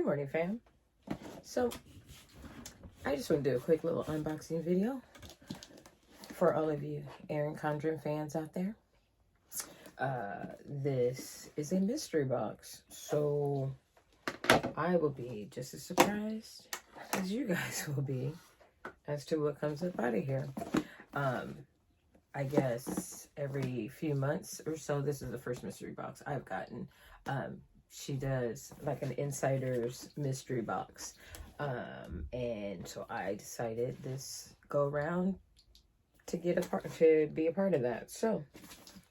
Good morning, fam. So, I just want to do a quick little unboxing video for all of you Erin Condren fans out there. This is a mystery box, so I will be just as surprised as you guys will be as to what comes up out of here. I guess every few months or so, this is the first mystery box I've gotten. She does like an insider's mystery box. And so I decided this go around to be a part of that. So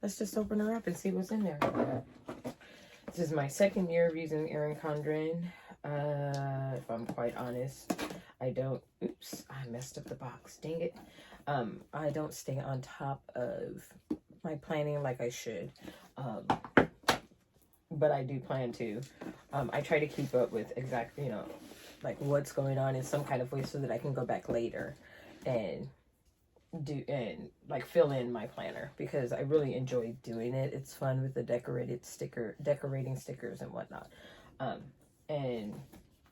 let's just open her up and see what's in there. This is my second year of using Erin Condren. If I'm quite honest, I messed up the box, dang it. I don't stay on top of my planning like I should. But I do plan to. I try to keep up with exactly, like what's going on in some kind of way so that I can go back later and fill in my planner, because I really enjoy doing it. It's fun with the decorating stickers and whatnot. And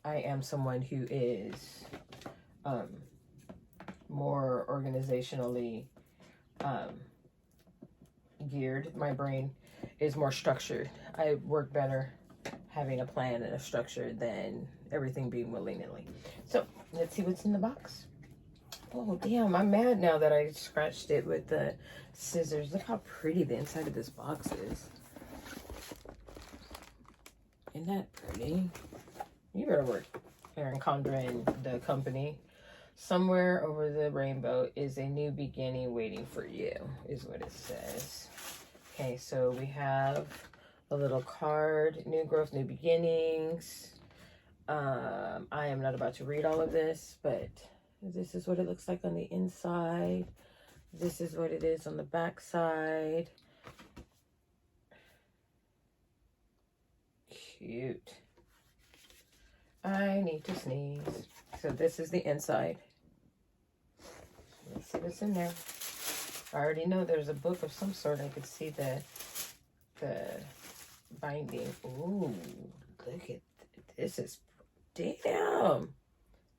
I am someone who is more organizationally geared. My brain is more structured. I work better having a plan and a structure than everything being willy-nilly. So let's see what's in the box. Oh damn, I'm mad now that I scratched it with the scissors. Look how pretty the inside of this box is. Isn't that pretty? You better work, Erin Condren, the company. Somewhere over the rainbow is a new beginning waiting for you, is what it says. Okay, so we have a little card, new growth, new beginnings. I am not about to read all of this, but this is what it looks like on the inside. This is what it is on the back side. Cute. I need to sneeze. So this is the inside. Let's see what's in there. I already know there's a book of some sort. I could see the binding. Ooh, look at this. Is damn.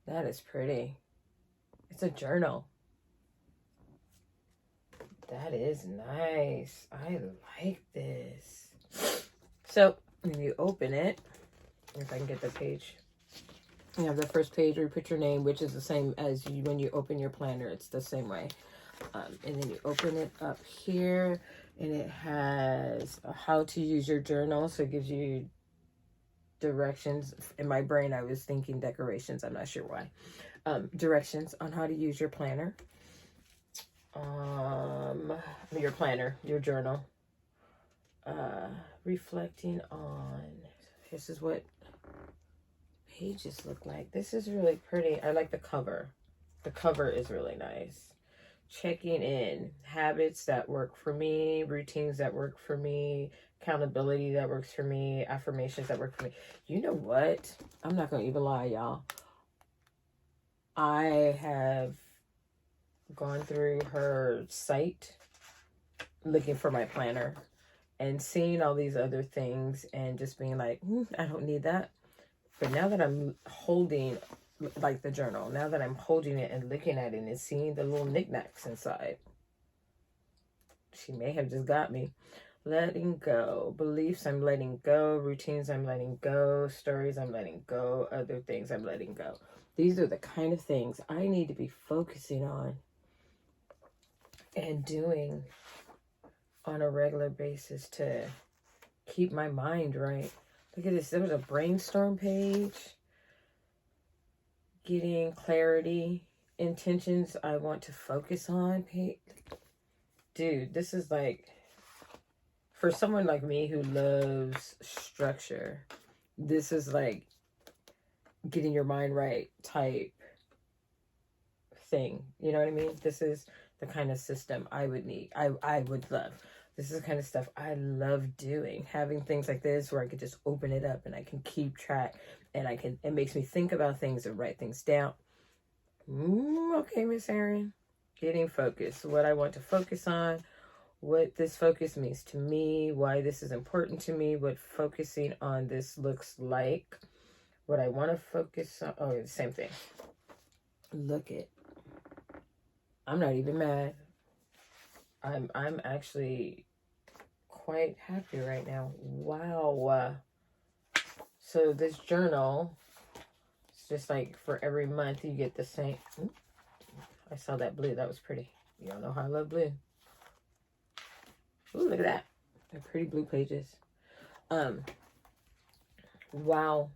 That is pretty. It's a journal. That is nice. I like this. So when you open it, if I can get the page. You have the first page where you put your name, which is the same as when you open your planner. It's the same way. And then you open it up here, and it has how to use your journal. So it gives you directions. In my brain, I was thinking decorations. I'm not sure why. Directions on how to use your planner. Your planner, your journal. Reflecting on. This is what pages look like. This is really pretty. I like the cover. The cover is really nice. Checking in, habits that work for me, routines that work for me, accountability that works for me, affirmations that work for me. You know what? I'm not going to even lie, y'all. I have gone through her site looking for my planner and seeing all these other things and just being like, I don't need that. But now that I'm holding, like the journal, now that I'm holding it and looking at it and seeing the little knickknacks inside, she may have just got me. Letting go. Beliefs I'm letting go. Routines I'm letting go. Stories I'm letting go. Other things I'm letting go. These are the kind of things I need to be focusing on and doing on a regular basis to keep my mind right. Look at this. There was a brainstorm page. Getting clarity. Intentions I want to focus on. Dude, this is like, for someone like me who loves structure, this is like getting your mind right type thing. You know what I mean? This is the kind of system I would need. I would love. This is the kind of stuff I love doing. Having things like this where I could just open it up and I can keep track, and it makes me think about things and write things down. Okay, Miss Erin. Getting focused. What I want to focus on, what this focus means to me, why this is important to me, what focusing on this looks like, What I want to focus on, oh, the same thing. Look it. I'm not even mad. I'm actually quite happy right now. Wow. So this journal, it's just like for every month you get the same. I saw that blue. That was pretty. Y'all know how I love blue. Ooh, look at that. They're pretty blue pages. Wow.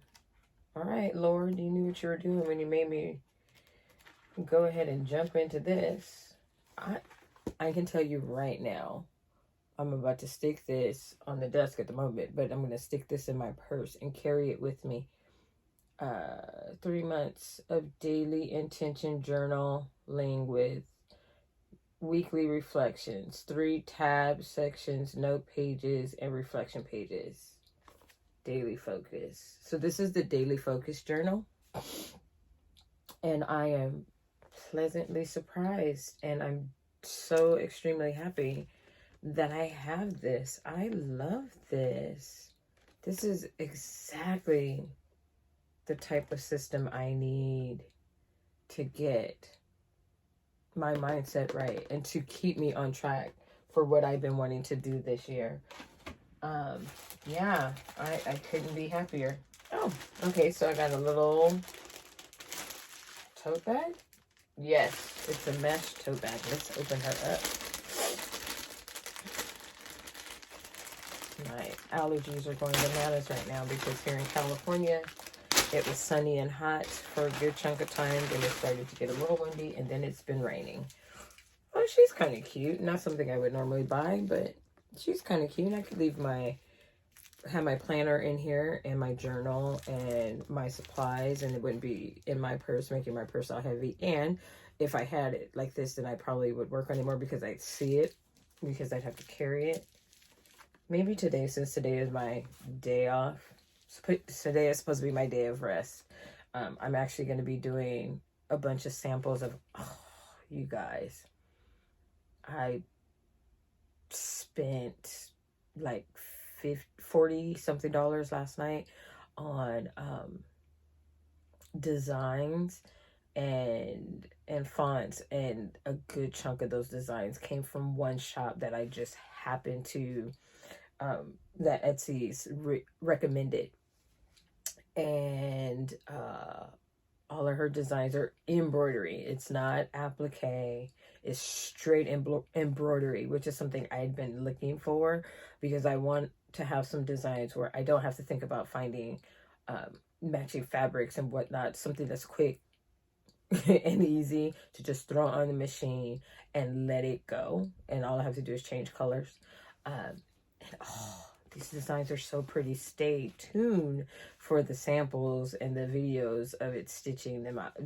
All right, Lord, you knew what you were doing when you made me go ahead and jump into this. I can tell you right now, I'm about to stick this on the desk at the moment, but I'm going to stick this in my purse and carry it with me. 3 months of daily intention journaling with weekly reflections, 3 tab sections, note pages, and reflection pages. Daily focus. So this is the daily focus journal. And I am pleasantly surprised, and I'm so extremely happy that I have this. I love this. This is exactly the type of system I need to get my mindset right and to keep me on track for what I've been wanting to do this year. Yeah, I couldn't be happier. Oh, okay, so I got a little tote bag. Yes, it's a mesh tote bag. Let's open her up. My allergies are going bananas right now because here in California, it was sunny and hot for a good chunk of time. Then it started to get a little windy, and then it's been raining. Oh, she's kind of cute. Not something I would normally buy, but she's kind of cute. I could have my planner in here and my journal and my supplies, and it wouldn't be in my purse, making my purse all heavy. And if I had it like this, then I probably would work on it more because I'd see it, because I'd have to carry it. Maybe today, since today is my day off, today is supposed to be my day of rest. I'm actually going to be doing a bunch of samples of, oh, you guys, I spent like $40 something last night on designs and fonts, and a good chunk of those designs came from one shop that I just happened to that Etsy's recommended, and all of her designs are embroidery. It's not applique. It's straight embroidery, which is something I'd been looking for, because I want to have some designs where I don't have to think about finding matching fabrics and whatnot. Something that's quick and easy to just throw on the machine and let it go. And all I have to do is change colors. And oh, these designs are so pretty. Stay tuned for the samples and the videos of it stitching them out.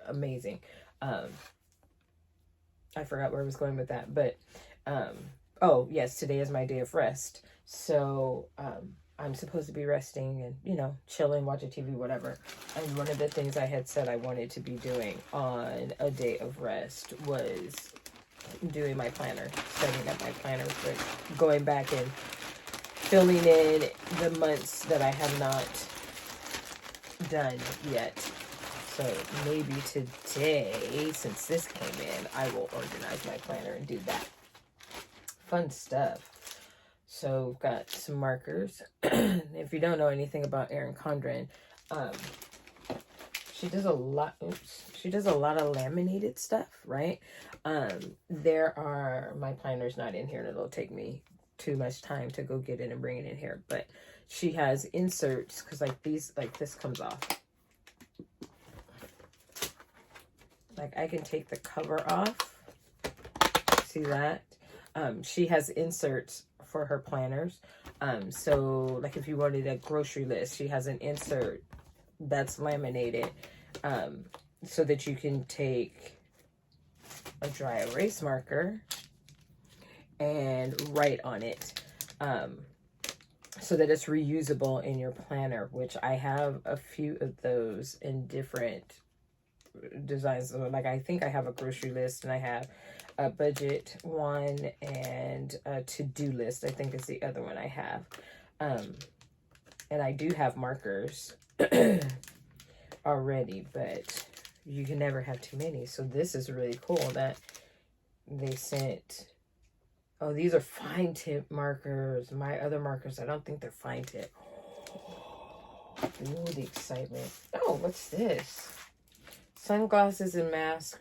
Amazing. I forgot where I was going with that, but oh yes, today is my day of rest. So I'm supposed to be resting and, you know, chilling, watching TV, whatever. And one of the things I had said I wanted to be doing on a day of rest was doing my planner, setting up my planner, but going back and filling in the months that I have not done yet. So maybe today, since this came in, I will organize my planner and do that. Fun stuff. So got some markers. If you don't know anything about Erin Condren, she does a lot. She does a lot of laminated stuff, right? My planner's not in here, and it'll take me too much time to go get it and bring it in here. But she has inserts, because like this comes off. Like I can take the cover off. See that? She has inserts for her planners. So like if you wanted a grocery list, she has an insert that's laminated, so that you can take a dry erase marker and write on it, so that it's reusable in your planner, which I have a few of those in different designs. Like I think I have a grocery list, and I have a budget one, and a to-do list, I think is the other one I have. And I do have markers already, but you can never have too many. So this is really cool that they sent. Oh, these are fine tip markers. My other markers, I don't think they're fine tip. Ooh, the excitement. Oh, what's this? Sunglasses and mask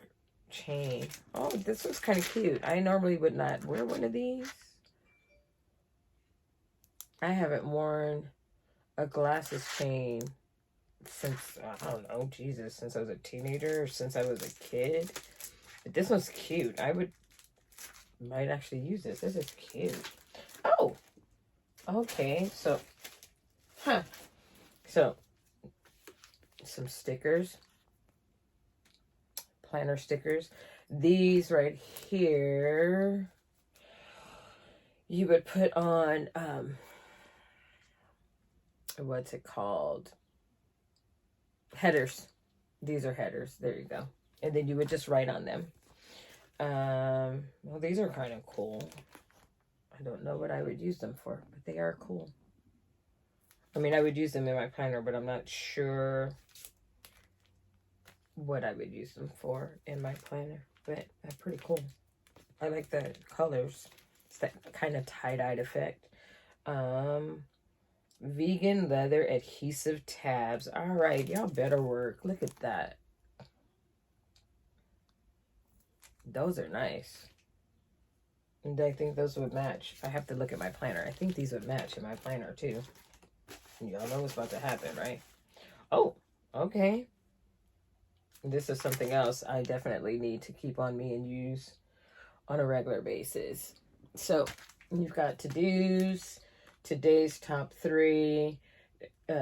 chain. Oh, this was kind of cute. I normally would not wear one of these. I haven't worn a glasses chain since, I don't know, Jesus, since I was a teenager or since I was a kid. But this one's cute. Might actually use this. This is cute. Oh, okay. So, So, some stickers. Planner stickers. These right here, you would put on, what's it called? Headers. These are headers. There you go. And then you would just write on them. Well, these are kind of cool. I don't know what I would use them for, but they are cool. I mean, I would use them in my planner, but I'm not sure what I would use them for in my planner. But they're pretty cool. I like the colors. It's that kind of tie-dyed effect. Vegan leather adhesive tabs. All right, y'all better work. Look at that. Those are nice. And I think those would match. I have to look at my planner. I think these would match in my planner too. Y'all know what's about to happen, right? Oh, okay. This is something else I definitely need to keep on me and use on a regular basis. So you've got to-dos, today's top 3.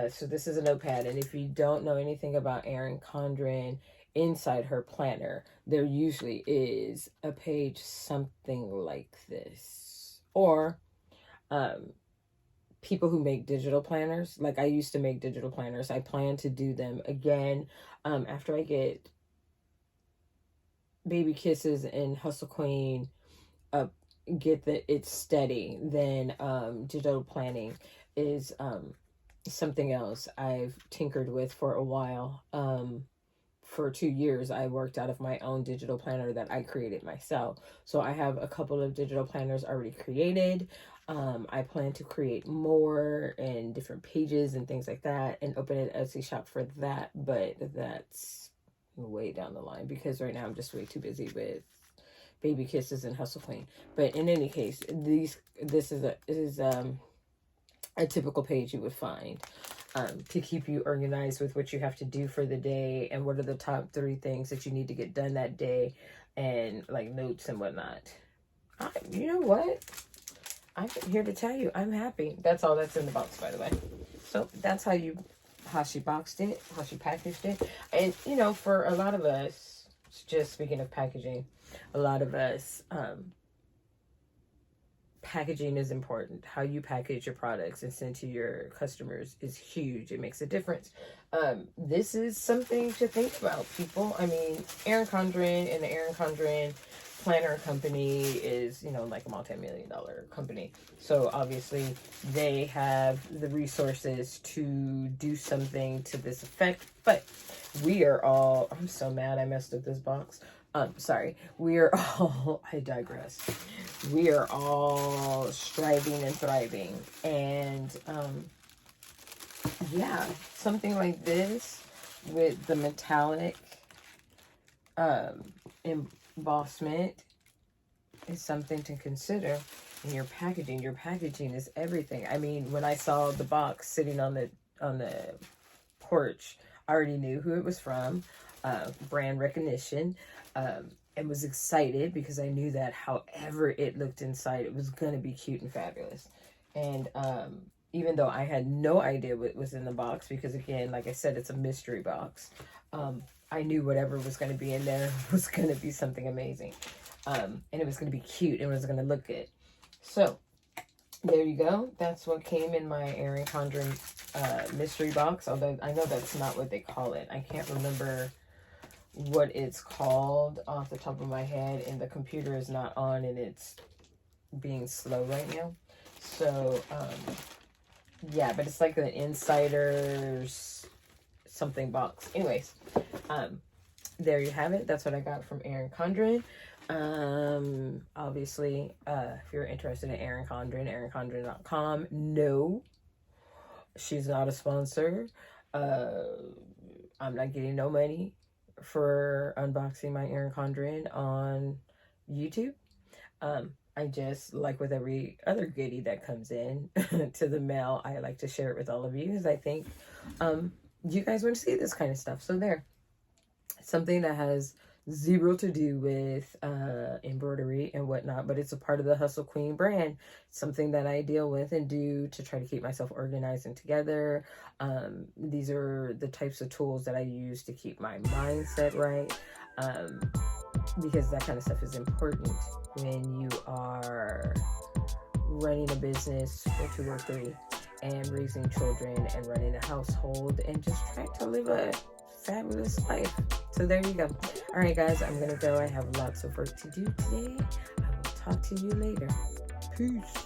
So this is a notepad. And if you don't know anything about Erin Condren, inside her planner, there usually is a page something like this. Or people who make digital planners. Like I used to make digital planners. I plan to do them again after I get Baby Kisses and Hustle Queen up, get that it's steady. Then digital planning is something else I've tinkered with for a while. For 2 years, I worked out of my own digital planner that I created myself. So I have a couple of digital planners already created. I plan to create more and different pages and things like that and open an Etsy shop for that. But that's way down the line because right now I'm just way too busy with Baby Kisses and Hustle Queen. But in any case, this is a typical page you would find. To keep you organized with what you have to do for the day and what are the top 3 things that you need to get done that day and like notes and whatnot. You know what? I'm here to tell you I'm happy. That's all that's in the box, by the way. So that's how she boxed it, how she packaged it. And, you know, for a lot of us, just speaking of packaging, a lot of us, packaging is important. How you package your products and send to your customers is huge. It makes a difference. This is something to think about, people. I mean, Erin Condren and the Erin Condren Planner Company is, you know, like a multi-million-dollar company. So obviously they have the resources to do something to this effect. But we are all, I'm so mad I messed up this box. Sorry. We are all, I digress. We are all striving and thriving. And, yeah, something like this with the metallic, embossment is something to consider in your packaging. Your packaging is everything. I mean, when I saw the box sitting on the porch, I already knew who it was from, brand recognition, and was excited because I knew that however it looked inside, it was going to be cute and fabulous. And even though I had no idea what was in the box, because again, like I said, it's a mystery box, I knew whatever was going to be in there was going to be something amazing. And it was going to be cute. It was going to look good. So there you go. That's what came in my Erin Condren mystery box. Although I know that's not what they call it. I can't remember what it's called off the top of my head. And the computer is not on and it's being slow right now. So, yeah, but it's like an insider's something box. Anyways, there you have it. That's what I got from Erin Condren. Obviously, if you're interested in Erin Condren, erincondren.com. No, she's not a sponsor. I'm not getting no money for unboxing my Erin Condren on YouTube. I just, like with every other goodie that comes in to the mail, I like to share it with all of you, because I think you guys want to see this kind of stuff. So there, something that has zero to do with embroidery and whatnot, but it's a part of the Hustle Queen brand. Something that I deal with and do to try to keep myself organized and together. These are the types of tools that I use to keep my mindset right, because that kind of stuff is important when you are running a business or 2 or 3 and raising children and running a household and just trying to live a fabulous life. So there you go. All right, guys, I'm gonna go. I have lots of work to do today. I will talk to you later. Peace.